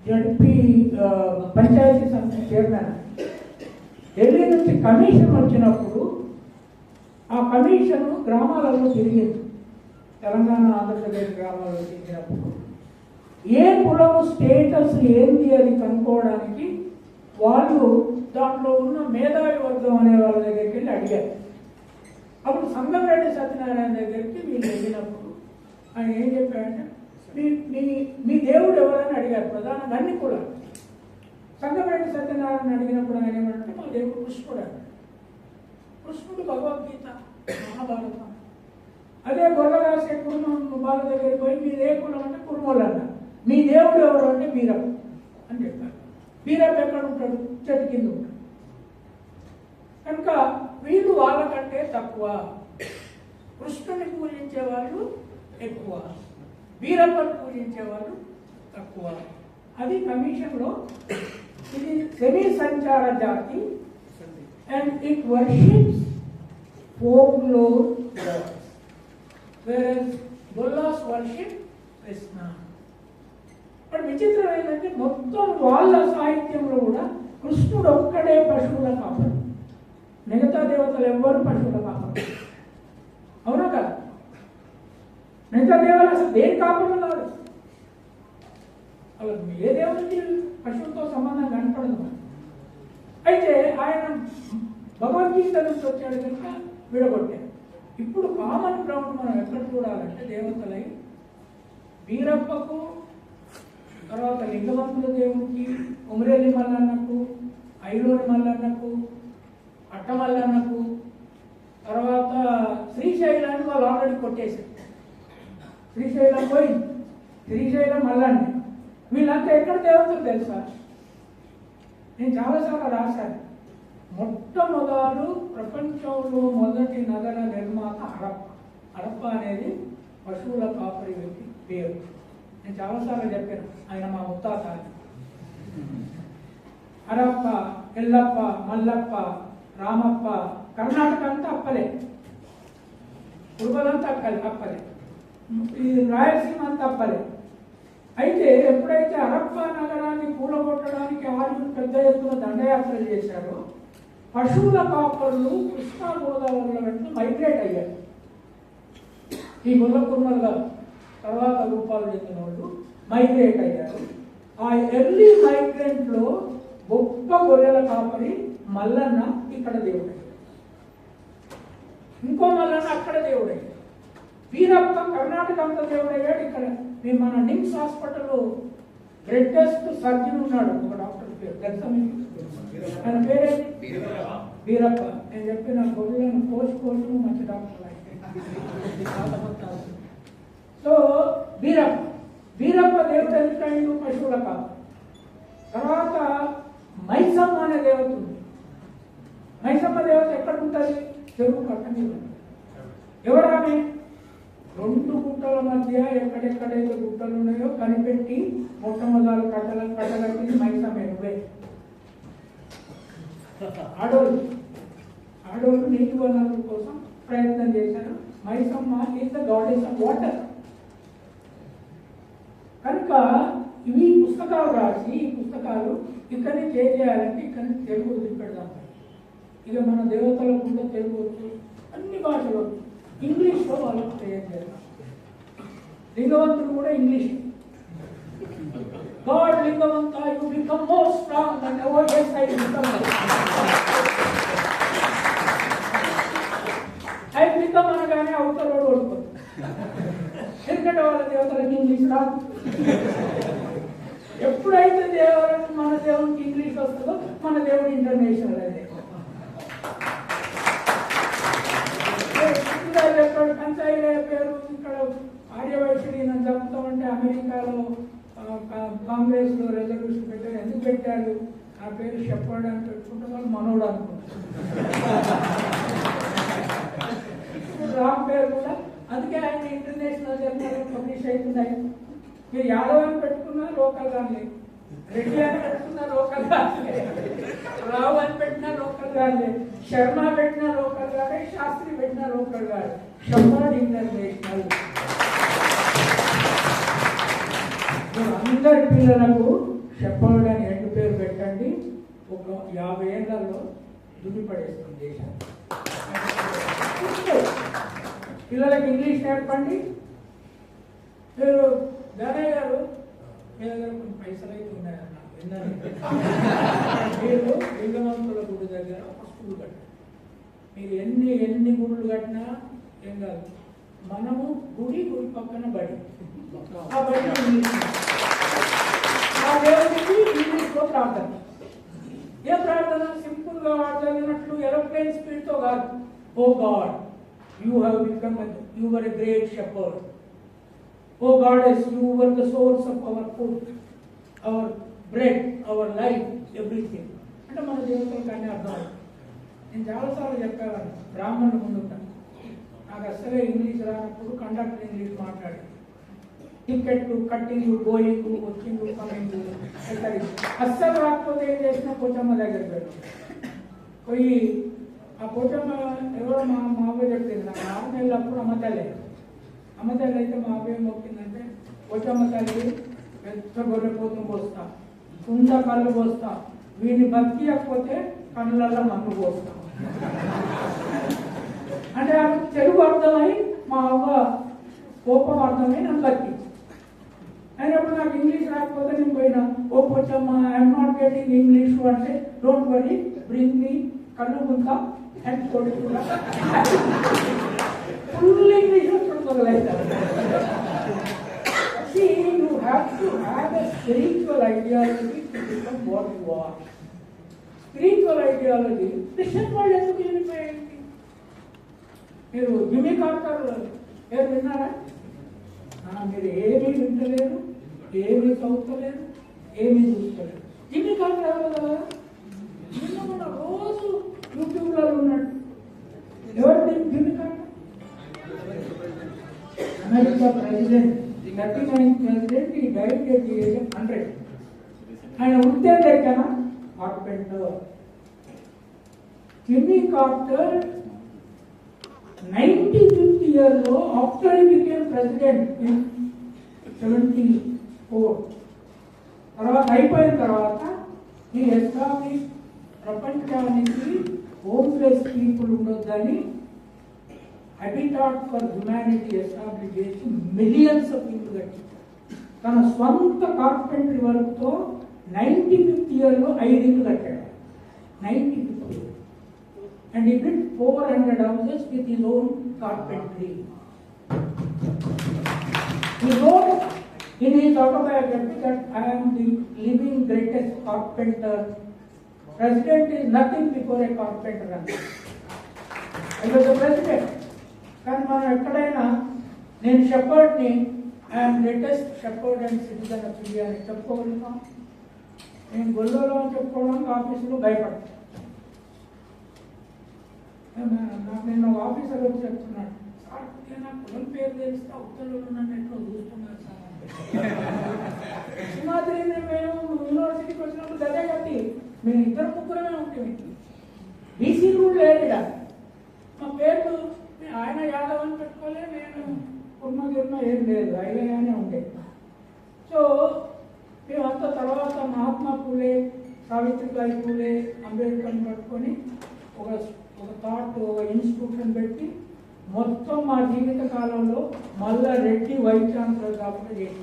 Speaker 2: జడ్పీ పంచాయతీ సమితి చైర్మన్. ఢిల్లీ నుంచి కమిషన్ వచ్చినప్పుడు ఆ కమిషన్ గ్రామాలలో తిరిగింది. తెలంగాణ ఆంధ్రప్రదేశ్ గ్రామాలలో తిరిగినప్పుడు ఏ కులము స్టేటస్ ఏంది అని కనుక్కోవడానికి వాళ్ళు దాంట్లో ఉన్న మేధావి వర్గం అనే వాళ్ళ దగ్గరికి వెళ్ళి అడిగారు. అప్పుడు సంగంరెడ్డి సత్యనారాయణ దగ్గరికి వీళ్ళు వెళ్ళినప్పుడు ఆయన ఏం చెప్పారంటే, మీ దేవుడు ఎవరని అడిగారు. ప్రధానంగా అన్ని కూడా సంగంరెడ్డి సత్యనారాయణ అడిగినప్పుడు ఆయన ఏమంటే, మా దేవుడు కృష్ణుడు. కృష్ణుడు భగవద్గీత, మహాభారతం. అదే గొర్రె రాసే కుటుంబం వాళ్ళ దగ్గరికి పోయి మీరు ఏ కులం అంటే కుర్మోళ్ళు అన్నారు. మీ దేవుడు ఎవరు అంటే బీరప్ప అని చెప్పారు. బీరప్ప ఎక్కడ ఉంటాడు? చెట్టు కింద ఉంటాడు. కనుక వీళ్ళు వాళ్ళకంటే తక్కువ, కృష్ణుని పూజించే వాళ్ళు ఎక్కువ, బీరప్పని పూజించే వాళ్ళు తక్కువ. అది కమిషన్లో ఇది సెమీ సంచార జాతి and it worships folklore gods, whereas Gollas worship Krishna. ఇప్పుడు విచిత్రం ఏంటంటే మొత్తం వాళ్ళ సాహిత్యంలో కూడా కృష్ణుడు ఒక్కడే పశువుల కాపరి, మిగతా దేవతలు ఎవ్వరు పశువుల కాపరి. అవునా కదా? మిగతా దేవతలు అసలు దేని కాపరు కాదు. అలా ఏ దేవుడికి పశువులతో సంబంధం కనపడదు. అయితే ఆయన భగవద్గీత నుంచి వచ్చాడు కనుక విడగొట్టారు. ఇప్పుడు కామన్ గ్రౌండ్ మనం ఎక్కడ చూడాలంటే దేవతలై వీరప్పకు, తర్వాత లింగవంతుల దేవుడికి, ఉమరేలి మల్లన్నకు, ఐలోని మల్లన్నకు, అట్టమల్లన్నకు, తర్వాత శ్రీశైలాన్ని వాళ్ళు ఆల్రెడీ కొట్టేశారు. శ్రీశైలం పోయింది, శ్రీశైలం మల్లన్న. వీళ్ళంతా ఎక్కడ దేవతలు తెలుసా? నేను చాలాసార్లు రాశాను. మొట్టమొదలు ప్రపంచంలో మొదటి నగర నిర్మాత హరప్ప. హరప్ప అనేది పశువుల కాపరి వ్యక్తి పేరు. నేను చాలాసార్లు చెప్పాను, ఆయన మా ముత్తాత. హరప్ప, ఎల్లప్ప, మల్లప్ప, రామప్ప, కర్ణాటక అంతా అప్పలే, ఉరువలంతా అప్పలే, ఈ రాయలసీమ అంతా అప్పలే. అయితే ఎప్పుడైతే హరప్ప నగరాన్ని కూలగొట్టడానికి ఆర్యులు పెద్ద ఎత్తున దండయాత్రలు చేశారో పశువుల కాపరులు కృష్ణా గోదావరిలో వెంట మైగ్రేట్ అయ్యారు. ఈ గొల్ల కుర్మలుగా తర్వాత రూపాలు చెందిన వాళ్ళు మైగ్రేట్ అయ్యారు. ఆ ఎర్లీ మైగ్రెంట్లో గొప్ప గొర్రెల కాపరి మల్లన్న ఇక్కడ దేవుడయ్యాడు, ఇంకో మల్లన్న అక్కడ దేవుడయ్యాడు, వీరప్ప కర్ణాటక అంత దేవుడయ్యాడు. ఇక్కడ మేము మన నిమ్స్ హాస్పిటల్లో గ్రేటెస్ట్ సర్జన్ ఉన్నాడు ఒక డాక్టర్ పేరు తెలుసా మీకు? ఆయన పేరేంటి? వీరప్ప. నేను చెప్పిన గొర్రెలను కోసి మంచి డాక్టర్ అయితే. సో వీరప్ప దేవుడు ఎందుకంటూ పశువుల కాదు. తర్వాత మైసమ్మ అనే దేవత ఉంది. మైసమ్మ దేవత ఎక్కడ ఉంటుంది? చెరువు కట్ట మీద. ఎవరు ఆమె? 2 గుట్టల మధ్య ఎక్కడెక్కడైతే గుట్టలు ఉన్నాయో కనిపెట్టి మొట్టమొదలు కట్టగట్టింది మైసమ్మే. నువ్వే ఆడోళ్ళు నీటి వనరుల కోసం ప్రయత్నం చేశారు. Maisamma is the goddess of water. కనుక ఇవి పుస్తకాలు రాసి ఈ పుస్తకాలు ఇక్కడి నుంచి ఏం చేయాలంటే ఇక్కడి నుంచి తెలుగు వదిలిపెడదాం. ఇక మన దేవతలకు కూడా తెలుగు వచ్చు, అన్ని భాషలు వచ్చు. ఇంగ్లీష్లో వాళ్ళకు చేయాలి. లింగవంతుడు కూడా ఇంగ్లీష్. గాడ్ లింగవంత you become more strong than ever else I become. I become అనగానే అవతలోడు ఓడిపోతుంది. ఎందుకంటే వాళ్ళ దేవతలకు ఇంగ్లీష్ రాదు. ఎప్పుడైతే మన దేవునికి ఇంగ్లీష్ వస్తుందో మన దేవుడు ఇంటర్నేషనల్ అదే. కంచాయిలే పేరు ఇక్కడ ఆర్యవైశ్యుడి నన్ను చెప్తామంటే అమెరికాలో కాంగ్రెస్ లో రెజల్యూషన్ పెట్టారు. ఎందుకు పెట్టారు? ఆ పేరు చెప్పండి అని పెట్టుకుంటే వాళ్ళు మనోడు అనుకుంటారు. రామ్ పేరు కూడా అందుకే ఆయన ఇంటర్నేషనల్ జర్నల్ పబ్లిష్ అవుతున్నాయి. మీరు యాదవ్ అని పెట్టుకున్నా లోకల్ కానీ రెడ్డి అని పెట్టుకున్న లోకల్ గానే, రావు అని పెట్టిన లోకల్ గానే, శర్మ పెట్టిన లోకల్ గానే, శాస్త్రి పెట్టిన లోకల్ గానే. Shepherd international. అందరి పిల్లలకు షెపర్డ్ అని ఎండు పేరు పెట్టండి. ఒక 50 ఏళ్లలో దుడిపడేస్తుంది దేశాన్ని. పిల్లలకి ఇంగ్లీష్ నేర్పండి. మీరు దానయ్య గారు మీ దగ్గర కొన్ని పైసలు అయితే ఉన్నాయన్న విన్నాను. మీరు లింగమంతుల గుడి దగ్గర ఒక స్కూల్ కట్టారు. మీరు ఎన్ని గుడులు కట్టినా ఏం కాదు. మనము గుడి పక్కన బడి, ఆ బడి ఇంగ్లీష్, ఆ దేవుడికి ఇంగ్లీష్లో ప్రార్థన. ఏ ప్రార్థన? సింపుల్ గా చదివినట్లు ఏరోప్లేన్ స్పీడ్ తో కాదు. ఓ God, you have become you were a great shepherd. Oh goddess, you were the source of our food, our bread, our life, everything. అంటే మన దేవతలకు అన్నీ అర్థం. నేను చాలాసార్లు చెప్పేవాడిని బ్రాహ్మణులు ముందుంటాను. నాకు అసలే ఇంగ్లీష్ రానప్పుడు కండక్టర్ ఇంగ్లీష్ మాట్లాడి ticket cutting, going, watching, coming అస్సలు రాకపోతే ఏం చేసినా పోచమ్మ దగ్గరికి వెళ్ళి పోయి ఆ పోచమ్మ ఎవరో మా అబ్బాయి చెప్పింది. నాకు 6 నెలలప్పుడు అమ్మ తల్లి అయితే మా అబ్బాయి మొక్కిందంటే, పోచమ్మ తల్లి పెద్ద గొర్రె పోతుని పోస్తా, కుండ కళ్ళు పోస్తా, వీడిని బతికియకపోతే కళ్ళల్లో మన్ను పోస్తా అంటే ఆమెకు తెలుగు అర్థమై మా అవ్వ కోపం అర్థమై నన్ను బతికించి. అయినప్పుడు నాకు ఇంగ్లీష్ రాకపోతే నేను పోయినా, ఓ Pochamma I'm not getting English అంటే, డోంట్ వరీ, బ్రింగ్ మీ కళ్ళు గుంతా అండ్ కొడుకు ఫుల్ ఇంగ్లీష్ మొదలవుతారు. See, you have to have a spiritual ideology to become what you are. Spiritual ideology, Christian world ఎందుకు వెళ్ళిపోయింది? మీరు జిమ్మీ కార్టర్ పేరు విన్నారా? మీరు ఏమీ వింటలేరు, ఏమీ చదువుతలేరు, ఏమీ చూస్తలేరు. జిమ్మీ కార్టర్ ఎవరు కదా? నిన్న మన రోజు యూట్యూబ్లో ఉన్నాడు. ఎవరు Jimmy Carter? America president, 39th president. ఈ diet at the age of 100. ఆయన ఉంటే లెక్కన కార్పెంటర్. జిమ్మీ కార్టర్ 95th ఇయర్లో after he became president in 74 తర్వాత అయిపోయిన తర్వాత ఈ ఎస్టాబ్లిష్ ప్రపంచానికి హోమ్లెస్ పీపుల్ ఉండొద్దని హ్యాబిటాట్ ఫర్ హ్యుమానిటీ ఎస్టాబ్లిష్ చేసి మిలియన్స్ ఆఫ్ పీపుల్ కట్టి తన స్వంత కార్పెంటరీ వర్క్తో 95th ఇయర్లో 5 ఇళ్ళు కట్టాడు. 95th year. And he built 400 houses with his own carpentry. He wrote in his autobiography that I am the living greatest carpenter. President is nothing before a carpenter. I was the president. కానీ మనం ఎక్కడైనా నేను షెపర్డ్ని, I'm greatest shepherd and citizen of India అని చెప్పుకోగలుగుతాం. నేను గొల్లలో చెప్పుకోవడానికి ఆఫీసులో భయపడతాను. నాకు నేను ఒక ఆఫీసర్ వచ్చి చెప్తున్నాడు, సార్ నాకు కులం పేరు తెలిస్తే ఉత్తర్వులు నన్ను ఎట్లా చూస్తున్నారు సార్ అంటే. సింహాద్రి మేము యూనివర్సిటీకి వచ్చినప్పుడు గదే కట్టి మేము 2-3 ఉంటుంది. బీసీలు కూడా లేరు. మా పేర్లు ఆయన యాదవ్ అని పెట్టుకోలే, నేను కుర్మ ఏం లేదు, అయిగానే ఉండేది. సో మేమంతా తర్వాత మహాత్మా పూలే, సావిత్రిబాయి పూలే, అంబేద్కర్ని పట్టుకొని ఒక థాట్, ఒక ఇన్స్టిట్యూషన్ పెట్టి మొత్తం మా జీవిత కాలంలో మళ్ళా రెడ్డి వైస్ ఛాన్సలర్ కాకుండా చేసి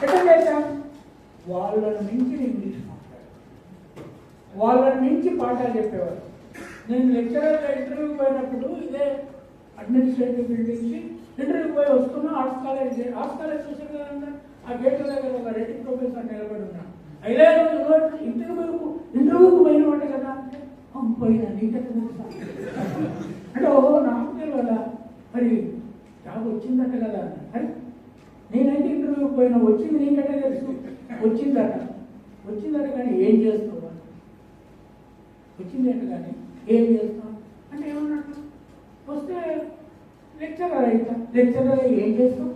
Speaker 2: ఎట్లా చేశాం? వాళ్ళని మించి ఇంగ్లీష్ మాట్లాడారు, వాళ్ళని మించి పాఠాలు చెప్పేవారు. నేను లెక్చరర్గా ఇంటర్వ్యూకి పోయినప్పుడు ఇదే అడ్మినిస్ట్రేటివ్ బిల్డింగ్కి ఇంటర్వ్యూకి పోయి వస్తున్నా, ఆర్ట్స్ కాలేజ్ చూసారు కదంటే ఆ గేట్ల దగ్గర ఒక రెడ్డి ప్రొఫెసర్ నిలబడి ఉన్నాను. అయితే ఇంటర్వ్యూకి పోయిన వాటే కదా అంటే పోయినా నీకట్లా తెలుసా అంటే, ఓ నాకు తెలియదా మరి జాబ్ వచ్చిందట కదా. అరే నేనైతే ఇంటర్వ్యూకి పోయినా, వచ్చింది నీకట్టే తెలుసు, వచ్చిందట కానీ ఏం చేస్తావు, వచ్చిందట కానీ ఏం చేస్తావు అంటే ఏమన్నట్టు, వస్తే లెక్చరర్ అవుతా, లెక్చరర్ ఏం చేస్తావు,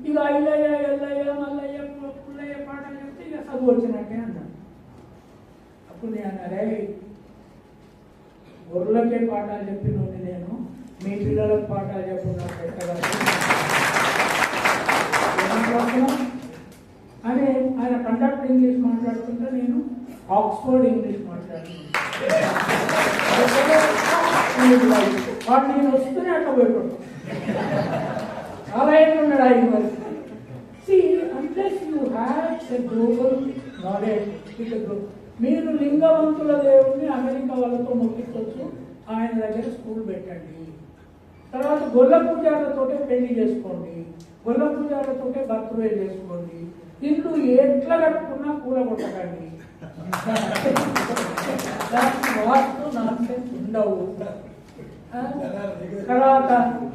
Speaker 2: ఇక ఐలయ్య ఎల్లయ్య మల్లయ్య పుల్లయ్య పాఠాలు చెప్తే ఇక చదువు వచ్చినట్టే అన్నాడు. అప్పుడు నేను అన్నారే, గొర్రెలకే పాఠాలు చెప్పినోని నేను మీ పిల్లలకు పాఠాలు చెప్పుకున్నాను ఎట్టగా అని ఆయన కండక్టర్ ఇంగ్లీష్ మాట్లాడుతుంటే నేను ఆక్స్ఫర్డ్ ఇంగ్లీష్ మాట్లాడుతున్నాను. వాడు నేను వస్తూనే అట్లా పోయిపోతాను. చాలా ఏళ్ళు ఉన్నాడు ఆయన మరి. Unless you have a global knowledge, మీరు లింగవంతుల దేవుడిని అమెరికా వాళ్ళతో మొక్కించవచ్చు. ఆయన దగ్గర స్కూల్ పెట్టండి. తర్వాత గొల్ల పూజాలతోటే పెళ్లి చేసుకోండి, గొల్ల పూజాలతోటే బర్త్డే చేసుకోండి. ఇల్లు ఎట్లా కట్టుకున్నా కూలగొట్టకండి. వాస్తు నాన్సెన్స్ ఉండవు. తర్వాత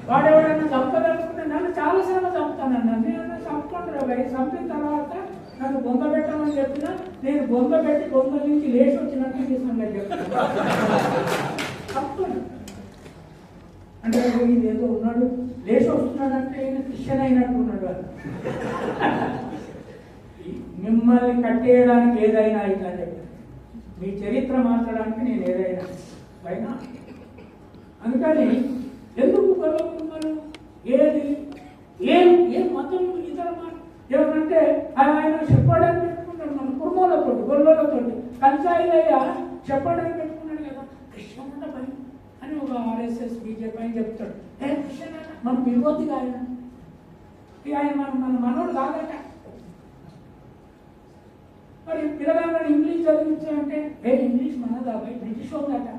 Speaker 2: వాడెవడన్నా చంపదలుచుకుంటే నన్ను చాలాసార్లు చంపుతానన్నా. నేను చంపుకుంటారా భయ, చంపిన తర్వాత నన్ను బొంద పెట్టమని చెప్పినా నేను బొంద పెట్టి బొంద నుంచి లేచి వచ్చినట్టు ఈ సంగతి చెప్తాను. అంటే ఇది ఏదో ఉన్నాడు, లేచి వస్తున్నాడంటే ఈయన క్రిస్టియన్ అయినట్టు ఉన్నాడు. వాళ్ళు మిమ్మల్ని కట్టేయడానికి ఏదైనా అయితే చెప్పాను, మీ చరిత్ర మార్చడానికి నేను ఏదైనా పైన. అందుకని ఎందుకు గొడవకున్నారు? ఏది ఏం మతం ఇతర ఏమనంటే ఆయన చెప్పడానికి పెట్టుకున్నాడు. మన కుర్మలతో గొల్లలతో కంచాయిలయ్య చెప్పడానికి పెట్టుకున్నాడు కదా, క్రిస్టియన్ అంటే భయం అని ఒక ఆర్ఎస్ఎస్ బీజేపీ అని చెప్తాడు. క్రిస్టియన్ అంటే మనం పిలవద్దుగా ఆయన మన మనోడు కాదట. మరి పిల్లగాళ్ళని ఇంగ్లీష్ చదివించాలంటే ఇంగ్లీష్ మనదా భయ, బ్రిటిష్ ఉందట.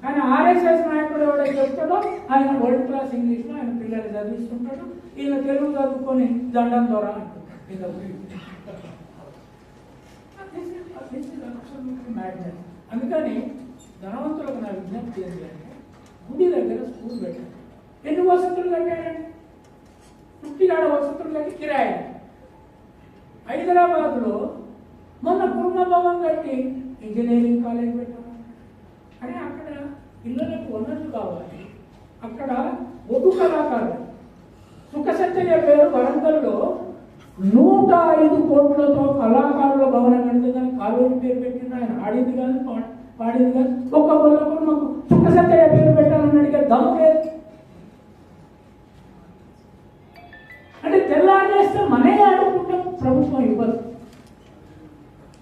Speaker 2: ఆయన ఆర్ఎస్ఎస్ నాయకుడు ఎవడైతే చెప్తాడో ఆయన వరల్డ్ క్లాస్ ఇంగ్లీష్లో ఆయన పిల్లలు చదివిస్తుంటాడు. ఈయన తెలుగు చదువుకొని దండం ద్వారా అంటుంటాడు. అందుకని ధనవంతులకు నా విజ్ఞప్తి ఏంటంటే గుడి దగ్గర స్కూల్ పెట్టాడు. ఎన్ని వసతులు కట్టాడండి? 50 వసతులు కట్టి కిరాయి. హైదరాబాద్లో మొన్న కుర్మ భవన్ కట్టి ఇంజనీరింగ్ కాలేజ్ పెట్టాడు. కానీ అక్కడ పిల్లలకు వనరులు కావాలి. అక్కడ ఒడ్డు కళాకారులు సుఖసత్య పేరు వరంగల్లో 105 కోట్లతో కళాకారుల భవనం కడుతుందని కాలేజీ పేరు పెట్టిన ఆయన ఆడింది కానీ పాడింది కానీ ఒక్క కొరకు మాకు సుఖసత్య పేరు పెట్టాలని అడిగే దమ్ము లేదు. అంటే తెల్లారేస్తే మనే ఆడుకుంటాం, ప్రభుత్వం ఇవ్వదు.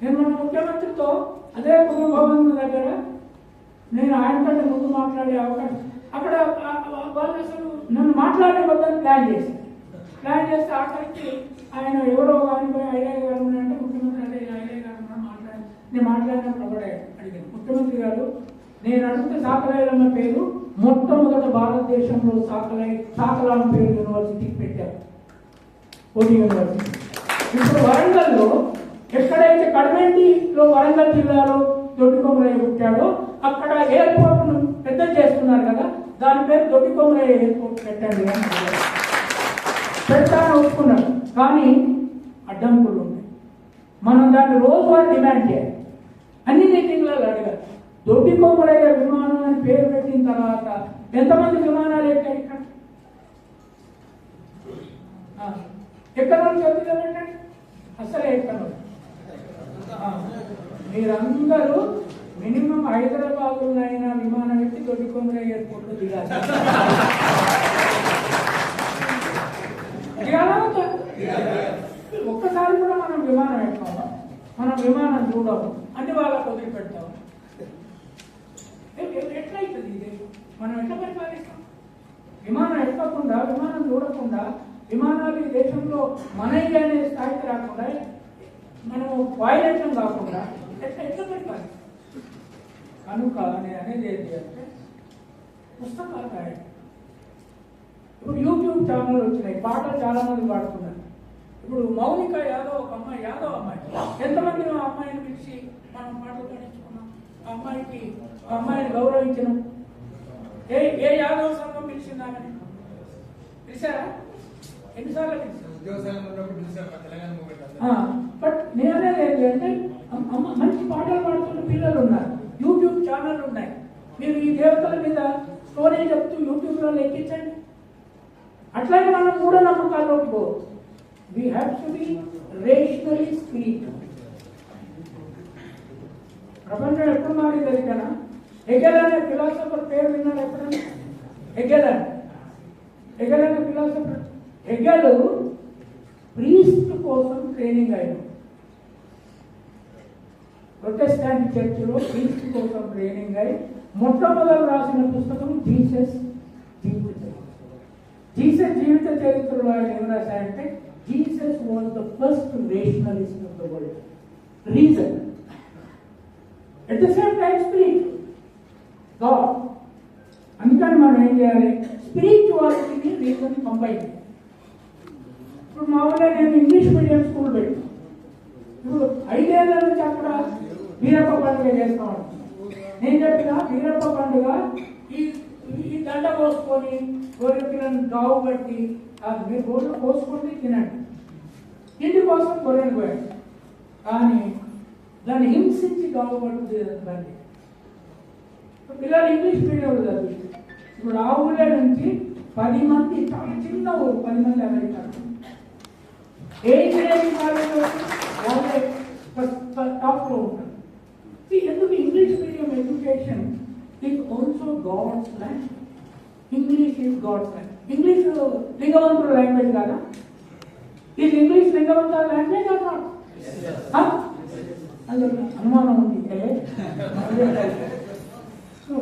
Speaker 2: నేను మన ముఖ్యమంత్రితో అదే కుటుంబభవన్ దగ్గర నేను ఆయన కంటే ముందు మాట్లాడే అవకాశం, అక్కడ వాళ్ళు అసలు నన్ను మాట్లాడవద్దని ప్లాన్ చేస్తే ఆఖరికి ఆయన ఎవరో కానీ పోయి ఐలయ్య గారు అంటే ముఖ్యమంత్రి అదే ఐలయ్య గారు నేను మాట్లాడినప్పుడు అప్పుడే అడిగాను, ముఖ్యమంత్రి గారు నేను అడిగితే సాకలైలమ్మ పేరు మొట్టమొదట భారతదేశంలో సాకలాం పేరు యూనివర్సిటీకి పెట్టారు, కోటి యూనివర్సిటీ. ఇప్పుడు వరంగల్లో ఎక్కడైతే కడమెండిలో వరంగల్ జిల్లాలో దొడ్డికొమరయ్య పుట్టాడో అక్కడ ఎయిర్పోర్ట్ను పెద్ద చేస్తున్నారు కదా, దాని పేరు దొడ్డికొమరయ్య ఎయిర్పోర్ట్ పెట్టండి అని పెడతాను ఒప్పుకున్నాడు. కానీ అడ్డంకులు ఉన్నాయి. మనం దాన్ని రోజువారీ డిమాండ్ చేయాలి. అన్ని మీటింగ్లలో అడిగారు. దొడ్డికొమరయ్య విమానం అని పేరు పెట్టిన తర్వాత ఎంతమంది విమానాలు ఎక్కాయి? ఎక్కడ నుంచి చదువుతామంటే అసలే ఎక్కను. మీరందరూ మినిమం హైదరాబాద్లోనైనా విమానం ఎక్కి దొడ్డికొమరయ్య ఎయిర్పోర్ట్లో దిగాలి. ఒక్కసారి కూడా మనం విమానం ఎక్కాము, మనం విమానం చూడము అంటే వాళ్ళకు వదిలిపెడతాము. ఎట్లయితుంది ఇది? మనం ఎట్లా పరిపాలిస్తాం? విమానం ఎక్కకుండా, విమానం చూడకుండా, విమానాలు ఈ దేశంలో మనయ్య అనే స్థాయికి రాకుండా, మనము వైలేషన్ కాకుండా ఎట్లా పరిపాలిస్తాం? కనుక నేను అనేది ఏంటి అంటే పుస్తకాలు రాయండి. ఇప్పుడు యూట్యూబ్ ఛానల్ వచ్చినాయి, పాటలు చాలా మంది పాడుతున్నారు. ఇప్పుడు మౌనిక యాదవ్ ఒక అమ్మాయి, యాదవ్ అమ్మాయి, ఎంతమంది ఆ అమ్మాయిని పిలిచి మనం పాటలు పాడించుకున్నాం, ఆ అమ్మాయిని గౌరవించినాం. ఏ యాదవ్ సంఘం పిలిచింది ఆమెని? పిలిచారా? ఎన్నిసార్లు పిలిచారు? బట్ నేనేది ఏంటంటే మంచి పాటలు పాడుతున్న పిల్లలు ఉన్నారు, యూట్యూబ్ ఛానల్ ఉన్నాయి. మీరు ఈ దేవతల మీద స్టోరీ చెప్తూ యూట్యూబ్లో లెక్కించండి. అట్లాగే మనం మూఢనమ్మకాల్లోకి పోవచ్చు. We have to be rationally spiritual. ప్రపంచం ఎప్పుడు మారింది అది కదా. హెగెల్ అనే ఫిలాసఫర్ పేరు విన్నారు ఎప్పుడన్నా? హెగెల్ అనే ఫిలాసఫర్. హెగెల్ ప్రీస్ట్ కోసం ట్రైనింగ్ అయ్యాడు. ప్రొటెస్టాంట్ చర్చిలో ప్రీస్ట్ కోసం ట్రైనింగ్ అయి మొట్టమొదటి రాసిన పుస్తకం జీసస్ జీవిత చరిత్రలో ఆయన ఏం రాశారంటే Jesus was the first rationalist of the world. Reason at the same time spirit God. అందుకని మనం ఏం చేయాలి? స్పిరిచువాలిటీని రీజన్ కంబైన్. ఇప్పుడు మామూలుగా నేను ఇంగ్లీష్ మీడియం స్కూల్ పెట్టాను. ఇప్పుడు 5 ఏళ్ల నుంచి అక్కడ వీరప్ప పండుగ చేస్తాం. నేను చెప్పిన వీరప్ప పండుగ ఈ దండ పోసుకొని గొర్రె పిల్లని గావు బట్టి మీరు గొర్రెలు పోసుకుంటే తినండి, తిండి కోసం గొర్రెలు పోయాడు. కానీ దాన్ని హింసించి గావు పట్టు దాన్ని పిల్లలు ఇంగ్లీష్ మీడియంలో చదివి ఇప్పుడు ఆ ఊళ్ళో నుంచి 10 మంది, చాలా చిన్న ఊరు, 10 మంది అమెరికా ఏ ఇంజనీరింగ్ కాలేజ్ వాళ్ళే టాప్లో ఉంటారు. ఎందుకు English medium education is also God's language. English is God's language. English లింగవంతుల లాంగ్వేజ్ కాదా? ఇది ఇంగ్లీష్ లింగవంతుల లాంగ్వేజ్ అన్నా అందులో అనుమానం ఉంది. So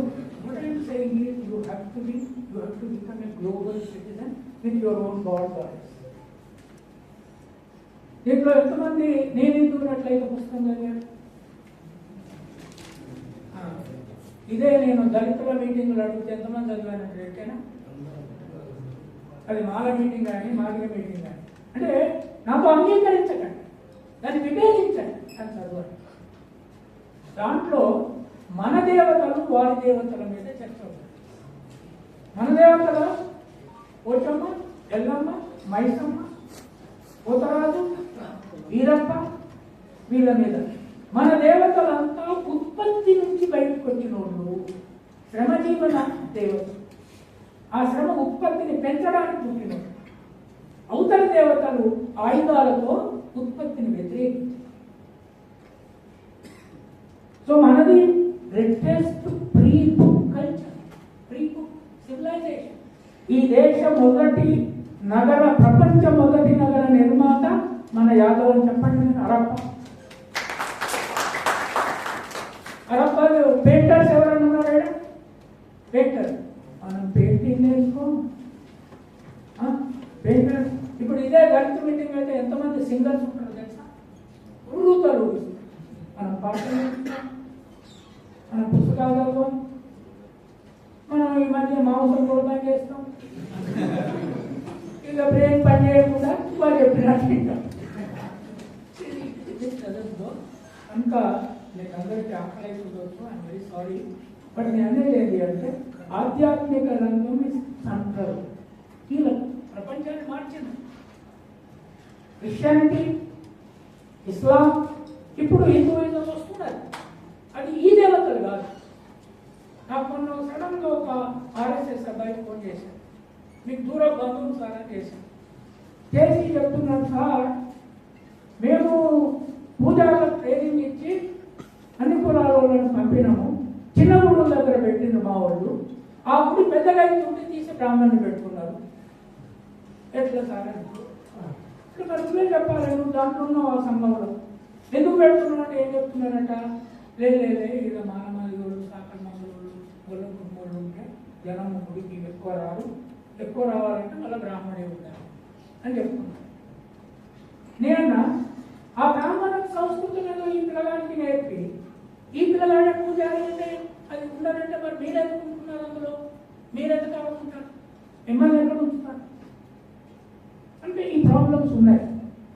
Speaker 2: what I am saying is you have to become a global citizen with your own God's eyes. దీంట్లో ఎంతమంది నేను ఎందుకున్నట్లయితే పుస్తకం చదివాను? ఇదే నేను దళితుల మీటింగ్లు అడిగితే ఎంతమంది చదివానంటే ఎట్టేనా? అది మాల మీటింగ్ కానీ మాదిగ మీటింగ్ కానీ అంటే నాతో అంగీకరించకండి, దాన్ని విభేదించండి అని చదవాలి. దాంట్లో మన దేవతలు వారి దేవతల మీద చర్చ అవుతుంది. మన దేవతలు పోచమ్మ, ఎల్లమ్మ, మైసమ్మ, పోతరాజు, వీరప్ప, వీళ్ళ మీద. మన దేవతలంతా ఉత్పత్తి నుంచి బయటకు వచ్చిన వాళ్ళు, శ్రమజీవన దేవతలు. ఆ శ్రమ ఉత్పత్తిని పెంచడానికి పుట్టిన అవతల దేవతలు ఆయుధాలతో ఉత్పత్తిని వ్యతిరేకించారు. సో మనది richest pre book culture, pre book civilization. ఈ దేశ మొదటి నగర, ప్రపంచ మొదటి నగర నిర్మాత మన యాదవులు. చెప్పండి, హరప్ప. హరప్పలో పెయింటర్స్ ఎవరన్నా ఉన్నారా? పెయింటర్. మనం పెయింటింగ్ నేర్చుకోం. పెయింటర్. ఇప్పుడు ఇదే దళిత మీటింగ్ అయితే ఎంతమంది సింగర్స్ ఉంటారు తెలుసా? ఉరుతారు. మనం పాటలు నేర్చుకోం, మన పుస్తకాలు చదువుతాం, మనం ఈ మధ్య మాంసం కూడా పని చేస్తాం. ఇక బ్రెయిన్ పని చేయకుండా వాళ్ళు చెప్పినట్టు తింటాం. కనుక నేను అందరికీ ఆకలించవచ్చు. I'm very sorry. బట్ నేను అనేది ఏంటి అంటే ఆధ్యాత్మిక రంగం సెంట్రల్, కీలకం, ప్రపంచాన్ని మార్చింది. క్రిస్టియానిటీ, ఇస్లాం, ఇప్పుడు హిందూయిజం వస్తున్నారు. అది ఈ దేవతలు కాదు. నాకు మొన్న సడన్గా ఒక ఆర్ఎస్ఎస్ అబ్బాయి ఫోన్ చేశాను. మీకు దూర బంధువులు సార్ అని చేశాను. చేసి చెప్తున్నాను, సార్ మేము పూజారులకు ట్రైనింగ్ ఇచ్చి అన్ని కులాల వాళ్ళని పంపినాము. చిన్న గుడుల దగ్గర పెట్టింది మా వాళ్ళు. ఆ గుడి పెద్దగా గుడి తీసి బ్రాహ్మణ్ణి పెట్టుకున్నారు. ఎట్లా సార్ అని ఇప్పుడు మరి నువ్వే చెప్పాలి. నువ్వు దాంట్లో ఉన్నావు ఆ సంఘంలో. ఎందుకు పెడుతున్నావు అంటే ఏం చెప్తున్నారట? లేదే ఇక్కడ మానమాదిగోళ్ళు, సాకల్ మందులు, గొల్ల కుటుంబాలు ఉంటే జనం గుడికి ఎక్కువ రారు. ఎక్కువ రావాలంటే మళ్ళీ బ్రాహ్మణే ఉండాలి అని చెప్తున్నారు. నేనన్నా ఆ బ్రాహ్మణ సంస్కృతులను ఈ పిల్లగానికి నేర్పి ఈ పిల్లగాడే పూజారి అంటే అది ఉండాలంటే మరి మీరెందుకు ఉంటున్నారు? అందులో మీరెందుకు ఆడుకుంటారు? మిమ్మల్ని ఎక్కడ ఉంచుతారు? అంటే ఈ ప్రాబ్లమ్స్ ఉన్నాయి.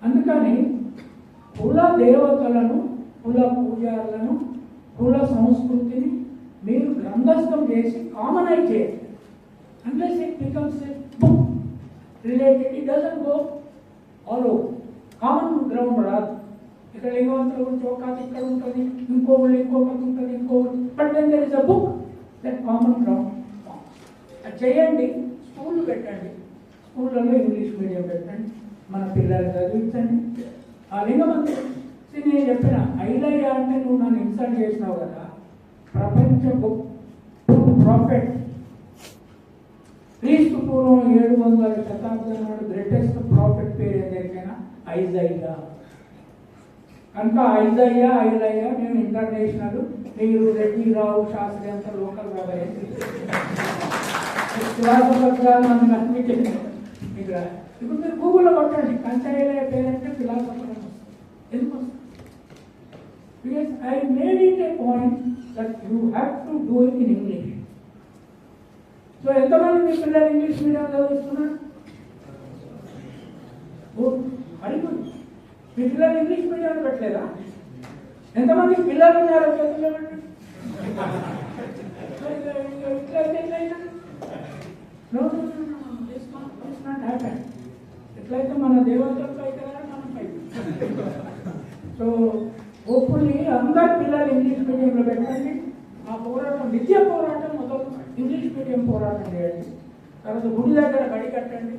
Speaker 2: అందుకని కుల దేవతలను, కుల పూజారులను, కుల సంస్కృతిని మీరు గ్రంథస్థం చేసి కామనైజ్ చేయండి. Unless it becomes a book related, it doesn't go all over. Common ground రాదు. ఇక్కడ లింగవంతుల గురించి ఒక కథ ఇక్కడ ఉంటుంది, ఇంకో ఊళ్ళో ఇంకో కథ ఉంటుంది, ఇంకో but then there is a book that common ground. అది చేయండి. స్కూల్ పెట్టండి, స్కూళ్ళలో ఇంగ్లీష్ మీడియం పెట్టండి, మన పిల్లలు చదివించండి. ఆ లింగమంత్రి నేను చెప్పిన ఐలయ్య అంటే నువ్వు నన్ను ఇన్సల్ట్ చేసినావు కదా, ప్రపంచ గొప్ప ప్రాఫిట్ క్రీస్తు పూర్వం 700 శతాబ్దం నాడు గ్రేటెస్ట్ ప్రాఫిట్ పేరు ఏదైనా ఐజయ్య. కనుక ఐలయ్య నేను ఇంటర్నేషనల్, మీరు రెడ్డి రావు శాస్త్రి అంతా లోకల్ రావాలి. నన్ను కనిపించింది ఇక్కడ. ఇప్పుడు మీరు గూగుల్లో కొట్టండి కంచయ్య పేరంటే ఫిలాసఫర్ ఎందుకు వస్తుంది? Because I made it A point that you have to do it in English. So ఎంతమంది మీ పిల్లలు ఇంగ్లీష్ మీడియం చదువుతున్నారు? అడిగి మీ పిల్లలు ఇంగ్లీష్ మీడియం పెట్టలేదా? ఎంతమంది పిల్లలు ఉన్నారో చేతుల్లో పెట్టండి. ఎట్లయితే మన దేవతలకు అయితే మనం పైకి. సో హోప్ఫుల్లీ అందరు పిల్లలు ఇంగ్లీష్ మీడియంలో పెట్టండి. ఆ పోరాటం విద్యా పోరాటం మొదలు ఇంగ్లీష్ మీడియం పోరాటం చేయండి. తర్వాత గుడి దగ్గర బడి కట్టండి.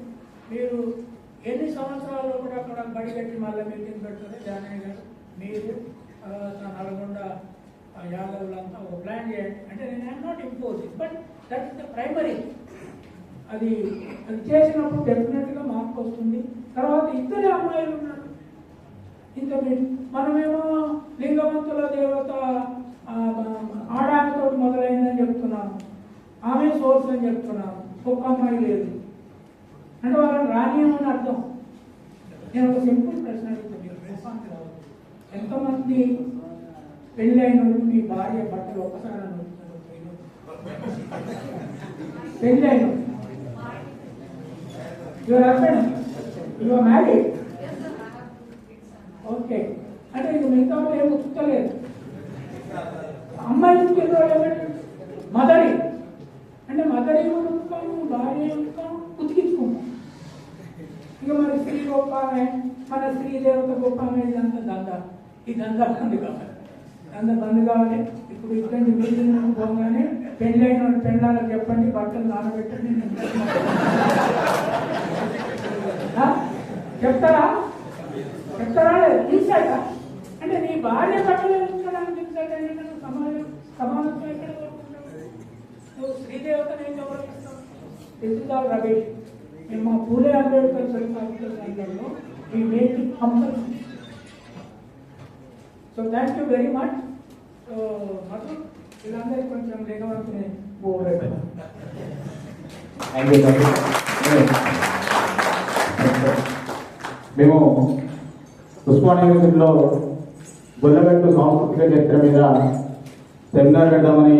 Speaker 2: మీరు ఎన్ని సంవత్సరాల్లో కూడా అక్కడ బడి కట్టి మళ్ళీ మీటింగ్ పెడతారో జానయ్య గారు, మీరు నల్గొండ యాదవులంతా ఒక ప్లాన్ చేయండి. అంటే నేను I'm not imposing, but that is the primary. అది చేసినప్పుడు డెఫినెట్గా మార్పు వస్తుంది. తర్వాత ఇద్దరే అమ్మాయిలు ఉన్నారు. ఇంకా మనమేమో లింగవంతుల దేవత ఆడామితో మొదలైందని చెప్తున్నాము, ఆమె సోర్స్ అని చెప్తున్నాము, ఒక్క అమ్మాయి లేదు అంటే వాళ్ళని రానియమని అర్థం. నేను ఒక సింపుల్ ప్రశ్న అడుగుతాను, ఎంతమంది పెళ్ళైన మీ భార్య బట్టలు ఒక్కసారి అనుకుంటున్నారు? పెళ్ళైన your husband, your married, okay. అంటే ఇది మిగతా ఏమి ఉతుక్కలేదు. అమ్మాయి ఉతికేవాళ్ళు మదరి అంటే మదరి ఉతుకుతాము, భార్య ఉతుకుతాము, ఉతికించుకుంటాం. ఇక మరి స్త్రీ గొప్ప ఆమె, మన స్త్రీ దేవత గొప్ప ఆమె. ఇదంతా బంద్ కావాలి, బంద్ కావాలి. ఇప్పుడు ఇక్కడ మీటింగ్ పోగానే పెళ్ళైన పెళ్ళాలకు చెప్పండి, బట్టలు నానబెట్టండి. చెప్తారా ఇన్సైట్ అంటే నీ భార్య బట్టలు ఉంచడానికి ఇన్సైట్ అయితే సమానత్వం ఎక్కడ నువ్వు శ్రీదేవతను ఏం గౌరవిస్తావు? తెలుసుదావు రమేష్, మేము మా పూలే అంబేద్కర్ సంఘంలో ఈ make it compulsory. So thank you very much. So మొత్తం వీళ్ళందరికీ కొంచెం లేఖవంతుని
Speaker 1: మేము ఉస్మానియా యూనివర్సిటీలో గొల్లగట్టు సాంస్కృతిక చరిత్ర మీద సెమినార్ పెట్టామని